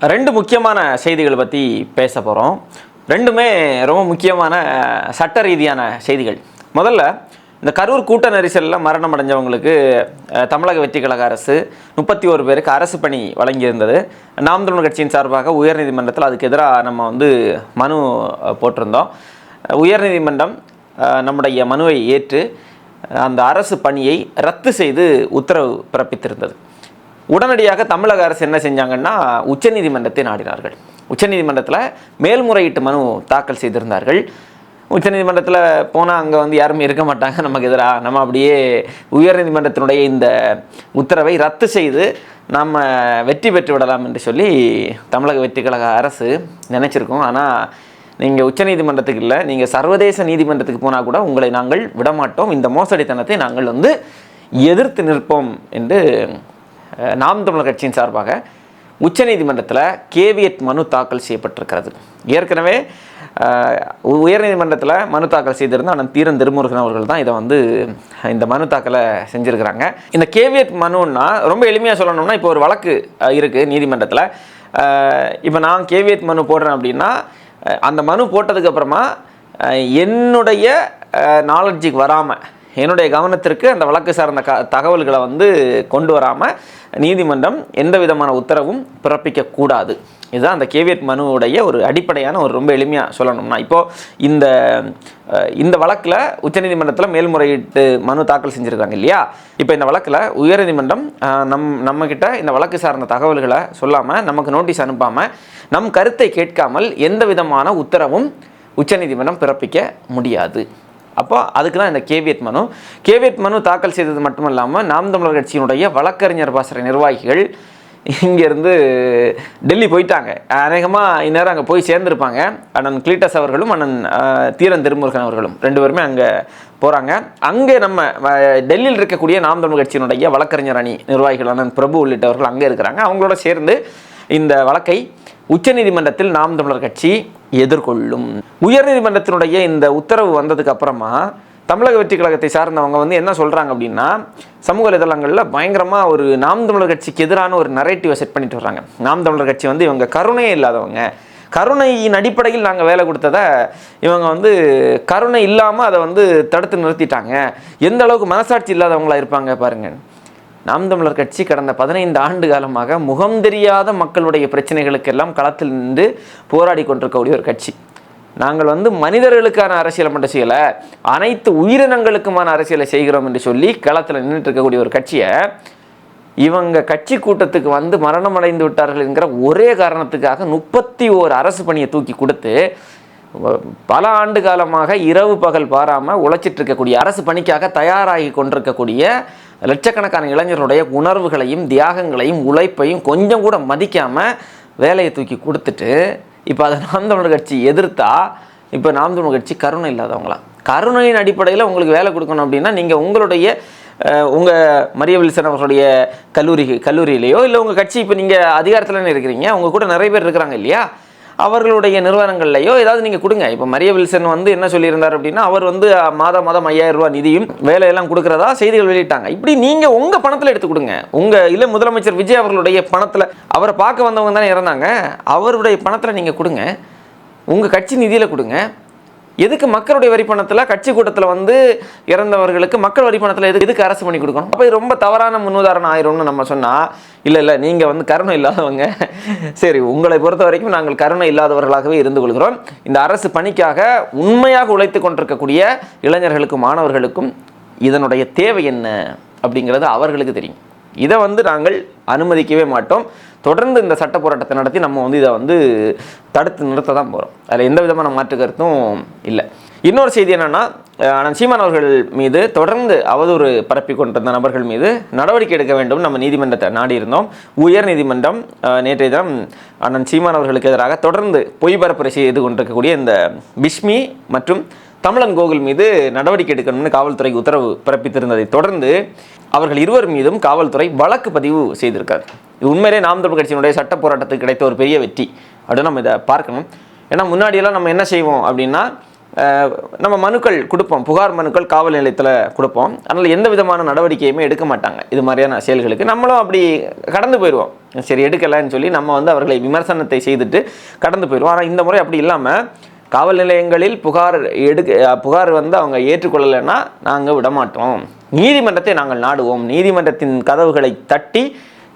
ரெண்டு முக்கியமான செய்திகளை பற்றி பேச போகிறோம். ரெண்டுமே ரொம்ப முக்கியமான சட்ட ரீதியான செய்திகள். முதல்ல இந்த கரூர் கூட்ட நெரிசலில் மரணம் அடைஞ்சவங்களுக்கு தமிழக வெற்றி கழக அரசு 31 பேருக்கு அரசு பணி வழங்கியிருந்தது. நாம் தமிழர் கட்சியின் சார்பாக உயர்நீதிமன்றத்தில் அதுக்கு எதிராக நம்ம மனு போட்டிருந்தோம். உயர்நீதிமன்றம் நம்முடைய மனுவை ஏற்று அந்த அரசு பணியை ரத்து செய்து உத்தரவு பிறப்பித்திருந்தது. உடனடியாக தமிழக அரசு என்ன செஞ்சாங்கன்னா உச்சநீதிமன்றத்தை நாடினார்கள். உச்சநீதிமன்றத்தில் மேல்முறையீட்டு மனு தாக்கல் செய்திருந்தார்கள். உச்சநீதிமன்றத்தில் போனால் அங்கே யாருமே இருக்க மாட்டாங்க நமக்கு எதிராக. நம்ம அப்படியே உயர்நீதிமன்றத்தினுடைய இந்த உத்தரவை ரத்து செய்து நம்ம வெற்றி பெற்று விடலாம் என்று சொல்லி தமிழக வெற்றி கழக அரசு நினச்சிருக்கோம். ஆனால் நீங்கள் உச்சநீதிமன்றத்துக்கு இல்லை, நீங்கள் சர்வதேச நீதிமன்றத்துக்கு போனால் கூட உங்களை நாங்கள் விடமாட்டோம், இந்த மோசடித்தனத்தை நாங்கள் எதிர்த்து நிற்போம் என்று நாம் தமிழர் கட்சியின் சார்பாக உச்சநீதிமன்றத்தில் கேவியட் மனு தாக்கல் செய்யப்பட்டிருக்கிறது. ஏற்கனவே உயர்நீதிமன்றத்தில் மனு தாக்கல் செய்திருந்த அண்ணன் தீரன் திருமுருகன் அவர்கள் தான் இதை இந்த மனு தாக்கலை செஞ்சுருக்கிறாங்க. இந்த கேவியட் மனுன்னா ரொம்ப எளிமையாக சொல்லணும்னா, இப்போ ஒரு வழக்கு இருக்குது நீதிமன்றத்தில். இப்போ நான் கேவியட் மனு போடுறேன் அப்படின்னா, அந்த மனு போட்டதுக்கப்புறமா என்னுடைய நாலெட்ஜுக்கு வராமல், என்னுடைய கவனத்திற்கு அந்த வழக்கு சார்ந்த தகவல்களை கொண்டு வராமல் நீதிமன்றம் எந்த விதமான உத்தரவும் பிறப்பிக்கக்கூடாது. இதுதான் அந்த கேவியட் மனுவுடைய ஒரு அடிப்படையான ரொம்ப எளிமையாக சொல்லணும்னா, இப்போது இந்த வழக்கில் உச்சநீதிமன்றத்தில் மேல்முறையீட்டு மனு தாக்கல் செஞ்சுருக்காங்க இல்லையா. இப்போ இந்த வழக்கில் உயர்நீதிமன்றம் நம்மக்கிட்ட இந்த வழக்கு சார்ந்த தகவல்களை சொல்லாமல், நமக்கு நோட்டீஸ் அனுப்பாமல், நம் கருத்தை கேட்காமல் எந்த விதமான உத்தரவும் உச்சநீதிமன்றம் பிறப்பிக்க முடியாது. அப்போ அதுக்கு தான் இந்த கேவியட் மனு தாக்கல் செய்தது மட்டும் இல்லாமல் நாம் தமிழர் கட்சியினுடைய வழக்கறிஞர் பாசறை நிர்வாகிகள் இங்கேருந்து டெல்லி போயிட்டாங்க. அநேகமாக இந்நேரம் அங்கே போய் சேர்ந்துருப்பாங்க. அண்ணன் கிளீட்டஸ் அவர்களும் அண்ணன் தீரன் திருமுருகன் அவர்களும் 2 பேருமே அங்கே போகிறாங்க. அங்கே நம்ம டெல்லியில் இருக்கக்கூடிய நாம் தமிழர் கட்சியினுடைய வழக்கறிஞர் அணி நிர்வாகிகள் அண்ணன் பிரபு உள்ளிட்டவர்கள் அங்கே இருக்கிறாங்க. அவங்களோட சேர்ந்து இந்த வழக்கை உச்சநீதிமன்றத்தில் நாம் தமிழர் கட்சி எதிர்கொள்ளும். உயர்நீதிமன்றத்தினுடைய இந்த உத்தரவு வந்ததுக்கு அப்புறமா தமிழக வெற்றி கழகத்தை சார்ந்தவங்க என்ன சொல்கிறாங்க அப்படின்னா, சமூக வலைதளங்களில் பயங்கரமாக ஒரு நாம் தமிழர் கட்சிக்கு எதிரான ஒரு நரேட்டிவை செட் பண்ணிட்டு வர்றாங்க. நாம் தமிழர் கட்சி இவங்க கருணையே இல்லாதவங்க, கருணையின் அடிப்படையில் நாங்கள் வேலை கொடுத்ததை இவங்க கருணை இல்லாமல் அதை தடுத்து நிறுத்திட்டாங்க. எந்த அளவுக்கு மனசாட்சி இல்லாதவங்களா இருப்பாங்க பாருங்கள். நாம் தமிழர் கட்சி கடந்த 15 ஆண்டு காலமாக முகம் தெரியாத மக்களுடைய பிரச்சனைகளுக்கெல்லாம் களத்தில் நின்று போராடி கொண்டிருக்கக்கூடிய ஒரு கட்சி. நாங்கள் மனிதர்களுக்கான அரசியலை மட்டும் செய்யலை, அனைத்து உயிரினங்களுக்குமான அரசியலை செய்கிறோம் என்று சொல்லி களத்தில் நின்றுட்டு இருக்கக்கூடிய ஒரு கட்சியை இவங்க கட்சி கூட்டத்துக்கு மரணம் அடைந்து விட்டார்கள் என்கிற ஒரே காரணத்துக்காக 31 அரசு பணியை தூக்கி கொடுத்து பல ஆண்டு காலமாக இரவு பகல் பாராமல் உழைச்சிட்டு இருக்கக்கூடிய அரசு பணிக்காக தயாராகி கொண்டிருக்கக்கூடிய லட்சக்கணக்கான இளைஞர்களுடைய உணர்வுகளையும் தியாகங்களையும் உழைப்பையும் கொஞ்சம் கூட மதிக்காமல் வேலையை தூக்கி கொடுத்துட்டு இப்போ அதை நாம் தமிழர் கட்சி எதிர்த்தா, இப்போ நாம் தமிழர் கட்சி கருணை இல்லாதவங்களாம். கருணையின் அடிப்படையில் உங்களுக்கு வேலை கொடுக்கணும் அப்படின்னா, நீங்கள் உங்கள் மரிய வில்சன் அவர்களுடைய கல்லூரியிலையோ இல்லை உங்கள் கட்சி இப்போ நீங்கள் அதிகாரத்தில் இருக்கிறீங்க, உங்கள் கூட நிறைய பேர் இருக்கிறாங்க இல்லையா, அவர்களுடைய நிறுவனங்கள்லையோ ஏதாவது நீங்கள் கொடுங்க. இப்போ மரிய வில்சன் என்ன சொல்லியிருந்தார் அப்படின்னா, அவர் மாதம் 5000 ரூபா நிதியும் வேலையெல்லாம் கொடுக்குறதா செய்திகள் வெளியிட்டாங்க. இப்படி நீங்கள் உங்கள் பணத்தில் எடுத்து கொடுங்க. இல்லை முதலமைச்சர் விஜய் அவர்களுடைய பணத்தில், அவரை பார்க்க வந்தவங்க தானே இறந்தாங்க, அவருடைய பணத்தில் நீங்கள் கொடுங்க, உங்கள் கட்சி நிதியில் கொடுங்க. எதுக்கு மக்களுடைய வரி பணத்தில் கட்சி கூட்டத்தில் இறந்தவர்களுக்கு மக்கள் வரி பணத்தில் எதுக்கு அரசு பண்ணி கொடுக்கணும்? அப்போ இது ரொம்ப தவறான முன்னுதாரணம் ஆயிரும்னு நம்ம சொன்னால், இல்லை நீங்கள் கருணை இல்லாதவங்க, சரி உங்களை பொறுத்த வரைக்கும் நாங்கள் கருணை இல்லாதவர்களாகவே இருந்து கொள்கிறோம். இந்த அரசு பணிக்காக உண்மையாக உழைத்து கொண்டிருக்கக்கூடிய இளைஞர்களுக்கும் மாணவர்களுக்கும் இதனுடைய தேவை என்ன அப்படிங்கிறது அவர்களுக்கு தெரியும். இதை நாங்கள் அனுமதிக்கவே மாட்டோம். தொடர்ந்து இந்த சட்ட போராட்டத்தை நடத்தி நம்ம இதை தடுத்து நிறுத்த தான் போகிறோம். அதில் எந்த விதமான மாற்று கருத்தும் இல்லை. இன்னொரு செய்தி என்னென்னா, அண்ணன் சீமான் அவர்கள் மீது தொடர்ந்து அவதூறு பரப்பி கொண்டிருந்த நபர்கள் மீது நடவடிக்கை எடுக்க வேண்டும் நம்ம நீதிமன்றத்தை நாடி இருந்தோம். உயர் நீதிமன்றம் நேற்றைய தினம் அண்ணன் சீமான் அவர்களுக்கு எதிராக தொடர்ந்து பொய் பரப்புரை செய்து கொண்டிருக்கக்கூடிய இந்த பிஸ்மி மற்றும் தமிழன் கோகுல் மீது நடவடிக்கை எடுக்கணும்னு காவல்துறைக்கு உத்தரவு பிறப்பித்திருந்ததை தொடர்ந்து அவர்கள் இருவர் மீதும் காவல்துறை வழக்கு பதிவு செய்திருக்கார். இது உண்மையிலே நாம் தமிழர் கட்சியினுடைய சட்ட போராட்டத்துக்கு கிடைத்த ஒரு பெரிய வெற்றி அப்படின்னு நம்ம இதை பார்க்கணும். ஏன்னா முன்னாடியெல்லாம் நம்ம என்ன செய்வோம் அப்படின்னா, நம்ம மனுக்கள் கொடுப்போம், புகார் மனுக்கள் காவல் நிலையத்தில் கொடுப்போம். அதனால் எந்த விதமான நடவடிக்கையுமே எடுக்க மாட்டாங்க இது மாதிரியான செயல்களுக்கு. நம்மளும் அப்படி கடந்து போயிடுவோம், சரி எடுக்கலைன்னு சொல்லி நம்ம வந்து அவர்களை விமர்சனத்தை செய்துட்டு கடந்து போயிடுவோம். ஆனால் இந்த முறை அப்படி இல்லாமல் காவல் நிலையங்களில் புகார் வந்து அவங்க ஏற்றுக்கொள்ளலைன்னா நாங்கள் விடமாட்டோம், நீதிமன்றத்தை நாங்கள் நாடுவோம், நீதிமன்றத்தின் கதவுகளை தட்டி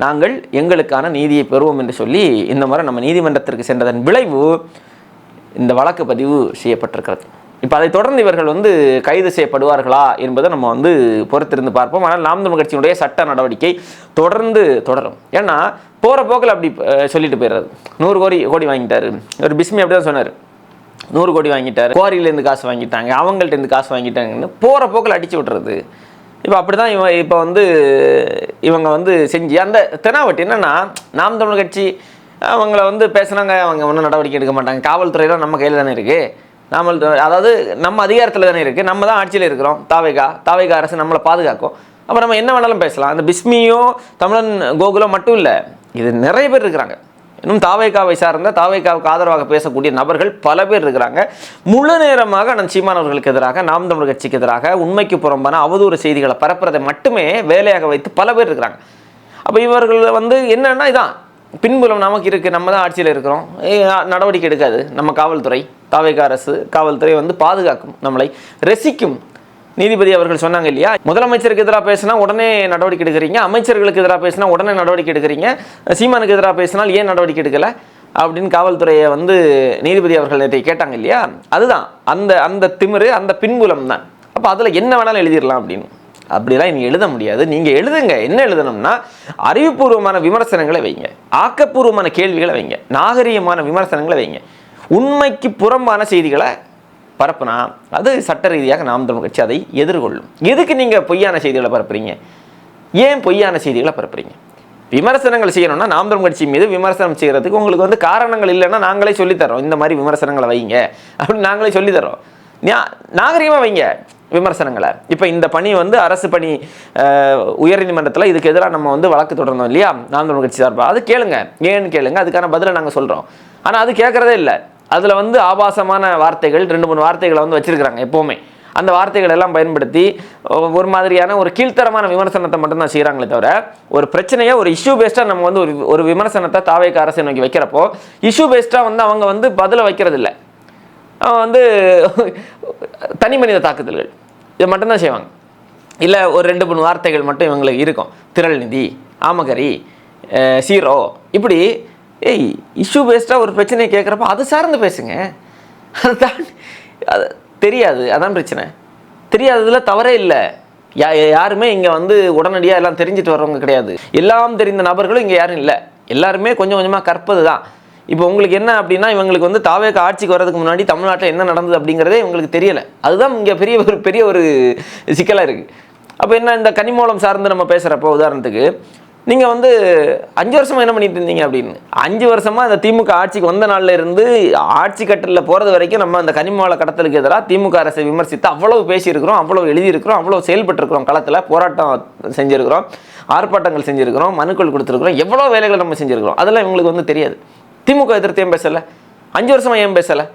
நாங்கள் எங்களுக்கான நீதியை பெறுவோம் என்று சொல்லி இந்த முறை நம்ம நீதிமன்றத்திற்கு சென்றதன் விளைவு இந்த வழக்கு பதிவு செய்யப்பட்டிருக்கிறது. இப்போ அதை தொடர்ந்து இவர்கள் வந்து கைது செய்யப்படுவார்களா என்பதை நம்ம வந்து பொறுத்திருந்து பார்ப்போம். ஆனால் நாம் தமிழர் கட்சியினுடைய சட்ட நடவடிக்கை தொடர்ந்து தொடரும். ஏன்னா போகிற போக்கில் அப்படி சொல்லிட்டு போயிடுறது, 100 கோடி வாங்கிட்டாரு, ஒரு பிஸ்மி அப்படி தான் சொன்னார், 100 கோடி வாங்கிட்டார், குவாரியிலேருந்து காசு வாங்கிட்டாங்க, அவங்கள்ட்டேருந்து காசு வாங்கிட்டாங்கன்னு போகிற போக்கில் அடித்து விட்டுறது. இப்போ அப்படி தான் இப்போ வந்து இவங்க வந்து செஞ்சு அந்த தெனாவட்டு என்னென்னா, நாம் தமிழர் கட்சி அவங்கள வந்து பேசுனாங்க, அவங்க ஒன்றும் நடவடிக்கை எடுக்க மாட்டாங்க, காவல்துறையெல்லாம் நம்ம கையில் தானே இருக்குது, அதாவது நம்ம அதிகாரத்தில் தானே இருக்குது, நம்ம தான் ஆட்சியில் இருக்கிறோம், தாவேகா அரசு நம்மளை பாதுகாக்கும், அப்போ நம்ம என்ன வேணாலும் பேசலாம். அந்த பிஸ்மியோ தமிழன் கோகுலோ மட்டும் இல்லை, இது நிறைய பேர் இருக்கிறாங்க. இன்னும் தாவேகாவை சார்ந்த தாவேகாவுக்கு ஆதரவாக பேசக்கூடிய நபர்கள் பல பேர் இருக்கிறாங்க. முழு நேரமாக அண்ணன் சீமான் அவர்களுக்கு எதிராக, நாம் தமிழர் கட்சிக்கு எதிராக உண்மைக்கு புறம்பான அவதூறு செய்திகளை பரப்புறதை மட்டுமே வேலையாக வைத்து பல பேர் இருக்கிறாங்க. அப்போ இவர்கள் வந்து என்னன்னா இதான் பின்புலம் நமக்கு இருக்குது, நம்ம தான் ஆட்சியில் இருக்கிறோம், நடவடிக்கை எடுக்காது நம்ம காவல்துறை, தாவேகா அரசு காவல்துறை வந்து பாதுகாக்கும், நம்மளை ரசிக்கும். நீதிபதி அவர்கள் சொன்னாங்க இல்லையா, முதலமைச்சருக்கு எதிராக பேசினா உடனே நடவடிக்கை எடுக்கிறீங்க, அமைச்சர்களுக்கு எதிராக பேசினா உடனே நடவடிக்கை எடுக்கிறீங்க, சீமானுக்கு எதிராக பேசினால் ஏன் நடவடிக்கை எடுக்கலை அப்படின்னு காவல்துறையை வந்து நீதிபதி அவர்கள் நேற்று கேட்டாங்க இல்லையா. அதுதான் அந்த திமிரு, அந்த பின்புலம் தான். அப்போ அதில் என்ன வேணாலும் எழுதிடலாம் அப்படின்னு. அப்படிலாம் இனி எழுத முடியாது. நீங்கள் எழுதுங்க, என்ன எழுதணும்னா அறிவுபூர்வமான விமர்சனங்களை வைங்க, ஆக்கப்பூர்வமான கேள்விகளை வைங்க, நாகரீகமான விமர்சனங்களை வைங்க. உண்மைக்கு புறம்பான செய்திகளை பரப்புனா அது சட்ட ரீதியாக நாம் தமிழர் கட்சி அதை எதிர்கொள்ளும். எதுக்கு நீங்கள் பொய்யான செய்திகளை பரப்புறீங்க, ஏன் பொய்யான செய்திகளை பரப்புறீங்க? விமர்சனங்கள் செய்யணும்னா நாம் தமிழர் கட்சி மீது விமர்சனம் செய்கிறதுக்கு உங்களுக்கு வந்து காரணங்கள் இல்லைன்னா நாங்களே சொல்லித்தரோம், இந்த மாதிரி விமர்சனங்களை வைங்க அப்படின்னு நாங்களே சொல்லித்தரோம். நாகரிகமாக வைங்க விமர்சனங்களை. இப்போ இந்த பணி வந்து அரசு பணி, உயர்நீதிமன்றத்தில் இதுக்கு எதிராக நம்ம வந்து வழக்கு தொடர்ந்தோம் இல்லையா நாம் தமிழர் கட்சி சார்பாக, அது கேளுங்க, ஏன்னு கேளுங்க, அதுக்கான பதிலை நாங்கள் சொல்கிறோம். ஆனால் அது கேட்குறதே இல்லை. அதில் வந்து ஆபாசமான வார்த்தைகள் 2-3 வார்த்தைகளை வந்து வச்சுருக்கிறாங்க எப்போவுமே. அந்த வார்த்தைகள் எல்லாம் பயன்படுத்தி ஒரு மாதிரியான ஒரு கீழ்த்தரமான விமர்சனத்தை மட்டும்தான் செய்கிறாங்களே தவிர, ஒரு பிரச்சனையை ஒரு இஷ்யூ பேஸ்டாக நம்ம வந்து ஒரு விமர்சனத்தை தாவேகா அரசை நோக்கி வைக்கிறப்போ இஷ்யூ பேஸ்டாக வந்து அவங்க வந்து பதிலை வைக்கிறது இல்லை. வந்து தனி மனித தாக்குதல்கள் இதை மட்டும்தான் செய்வாங்க. இல்லை ஒரு 2-3 வார்த்தைகள் மட்டும் இவங்களுக்கு இருக்கும், திரள் நிதி, ஆமகரி, சீரோ, இப்படி இஷ்யூ பேஸ்டாக ஒரு பிரச்சனையை கேட்குறப்ப அது சார்ந்து பேசுங்க. அதுதான் அது தெரியாது, அதான் பிரச்சனை. தெரியாததில் தவறே இல்லை. யாருமே இங்கே வந்து உடனடியாக எல்லாம் தெரிஞ்சுட்டு வர்றவங்க கிடையாது. எல்லாம் தெரிந்த நபர்களும் இங்கே யாரும் இல்லை. எல்லாருமே கொஞ்சம் கொஞ்சமாக கற்பது தான். இப்போ உங்களுக்கு என்ன அப்படின்னா, இவங்களுக்கு வந்து தாவேகா ஆட்சிக்கு வர்றதுக்கு முன்னாடி தமிழ்நாட்டில் என்ன நடந்தது அப்படிங்கிறதே இவங்களுக்கு தெரியலை. அதுதான் இங்கே பெரிய ஒரு சிக்கலாக இருக்குது. அப்போ என்ன, இந்த கனிமூலம் சார்ந்து நம்ம பேசுகிறப்போ உதாரணத்துக்கு நீங்கள் வந்து 5 வருஷமாக என்ன பண்ணிட்டு இருந்தீங்க அப்படின்னு, 5 வருஷமாக இந்த திமுக ஆட்சிக்கு வந்த நாளில் இருந்து ஆட்சி கட்டலில் போகிறது வரைக்கும் நம்ம அந்த கனிமூல கடத்தலுக்கு எதிராக திமுக அரசை விமர்சித்து அவ்வளவு பேசியிருக்கிறோம், அவ்வளவு எழுதியிருக்கிறோம், அவ்வளோ செயல்பட்டுருக்கிறோம், களத்தில் போராட்டம் செஞ்சுருக்கிறோம், ஆர்ப்பாட்டங்கள் செஞ்சுருக்கிறோம், மனுக்கள் கொடுத்துருக்குறோம், எவ்வளோ வேலைகளை நம்ம செஞ்சுருக்கிறோம். அதெல்லாம் இவங்களுக்கு வந்து தெரியாது. திமுக எதிர்த்து ஏன் பேசலை, 5 வருஷமாக ஏன் பேசலை?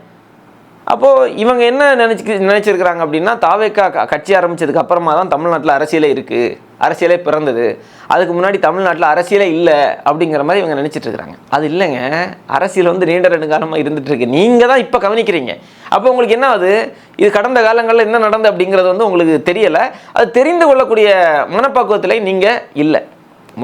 அப்போது இவங்க என்ன நினச்சிருக்கிறாங்க அப்படின்னா, தாவேகா கட்சி ஆரம்பித்ததுக்கு அப்புறமா தான் தமிழ்நாட்டில் அரசியலே இருக்குது, அரசியலே பிறந்தது, அதுக்கு முன்னாடி தமிழ்நாட்டில் அரசியலே இல்லை அப்படிங்கிற மாதிரி இவங்க நினச்சிட்டு இருக்கிறாங்க. அது இல்லைங்க, அரசியல் வந்து நீண்ட நெடுங்காலமாக இருந்துட்டு இருக்கு, நீங்கள் தான் இப்போ கவனிக்கிறீங்க. அப்போ உங்களுக்கு என்ன ஆகுது, இது கடந்த காலங்களில் என்ன நடந்தது அப்படிங்கிறது வந்து உங்களுக்கு தெரியலை. அது தெரிந்து கொள்ளக்கூடிய மனப்பக்குவத்தில் நீங்கள் இல்லை.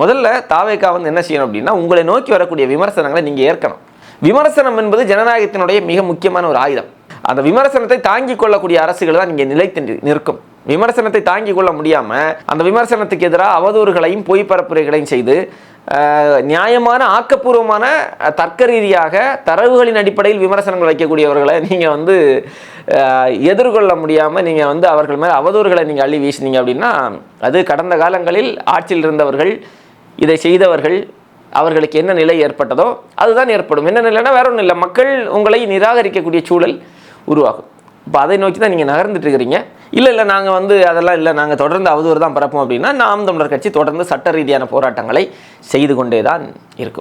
முதல்ல தாவேகா வந்து என்ன செய்யணும் அப்படின்னா, உங்களை நோக்கி வரக்கூடிய விமர்சனங்களை நீங்கள் ஏற்கணும். விமர்சனம் என்பது ஜனநாயகத்தினுடைய மிக முக்கியமான ஒரு ஆயுதம். அந்த விமர்சனத்தை தாங்கிக் கொள்ளக்கூடிய அரசுகள் தான் இங்கே நிலைத்து நிற்கும். விமர்சனத்தை தாங்கிக் கொள்ள முடியாமல் அந்த விமர்சனத்துக்கு எதிராக அவதூறுகளையும் பொய் பரப்புரைகளையும் செய்து நியாயமான ஆக்கப்பூர்வமான தர்க்க ரீதியாக தரவுகளின் அடிப்படையில் விமர்சனங்கள் வைக்கக்கூடியவர்களை நீங்கள் வந்து எதிர்கொள்ள முடியாமல் நீங்கள் வந்து அவர்கள் மேலே அவதூறுகளை நீங்கள் அள்ளி வீசினீங்க அப்படின்னா, அது கடந்த காலங்களில் ஆட்சியில் இருந்தவர்கள், இதை செய்தவர்கள், அவர்களுக்கு என்ன நிலை ஏற்பட்டதோ அதுதான் ஏற்படும். என்ன நிலைன்னா வேற ஒன்றும் இல்லை, மக்கள் உங்களை நிராகரிக்கக்கூடிய சூழல் உருவாகும். இப்போ அதை நோக்கி தான் நீங்கள் நகர்ந்துட்டு இருக்கிறீங்க. இல்லை நாங்கள் வந்து அதெல்லாம் இல்லை, நாங்கள் தொடர்ந்து அவதூறு தான் பரப்போம் அப்படின்னா, நாம் தமிழர் கட்சி தொடர்ந்து சட்ட ரீதியான போராட்டங்களை செய்து கொண்டே தான் இருக்கும்.